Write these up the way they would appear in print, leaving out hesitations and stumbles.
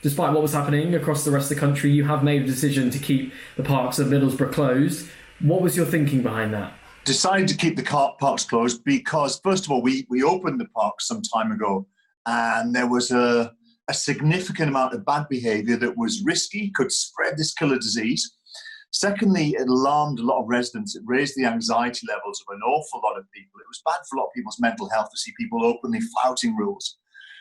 despite what was happening across the rest of the country, you have made a decision to keep the parks of Middlesbrough closed. What was your thinking behind that? Decided to keep the parks closed because, first of all, we opened the parks some time ago, and there was a significant amount of bad behaviour that was risky, could spread this killer disease. Secondly, it alarmed a lot of residents. It raised the anxiety levels of an awful lot of people. It was bad for a lot of people's mental health to see people openly flouting rules.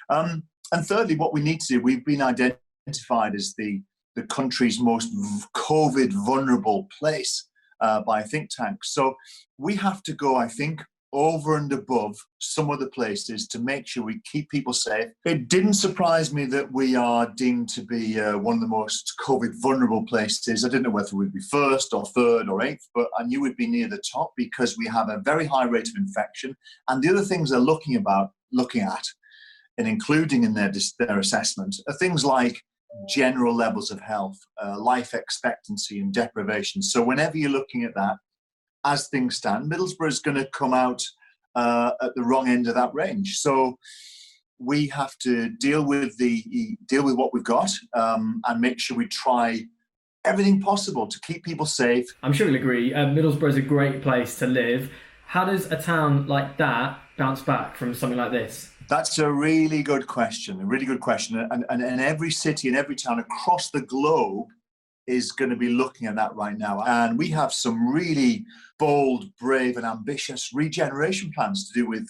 And thirdly, what we need to do, we've been identified as the country's most COVID vulnerable place by a think tank. So we have to go, I think, over and above some of the places to make sure we keep people safe. It didn't surprise me that we are deemed to be one of the most COVID vulnerable places. I didn't know whether we'd be first or third or eighth, but I knew we'd be near the top because we have a very high rate of infection. And the other things they're looking at and including in their assessment are things like general levels of health, life expectancy and deprivation. So whenever you're looking at that, as things stand, Middlesbrough is going to come out at the wrong end of that range. So we have to deal with what we've got and make sure we try everything possible to keep people safe. I'm sure you'll agree, Middlesbrough is a great place to live. How does a town like that bounce back from something like this? That's a really good question, And every city and every town across the globe is going to be looking at that right now. And we have some really bold, brave and ambitious regeneration plans to do with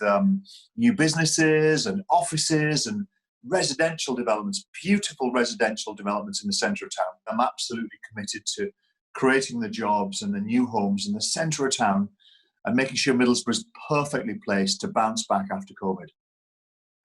new businesses and offices and residential developments, beautiful residential developments in the centre of town. I'm absolutely committed to creating the jobs and the new homes in the centre of town and making sure Middlesbrough is perfectly placed to bounce back after COVID.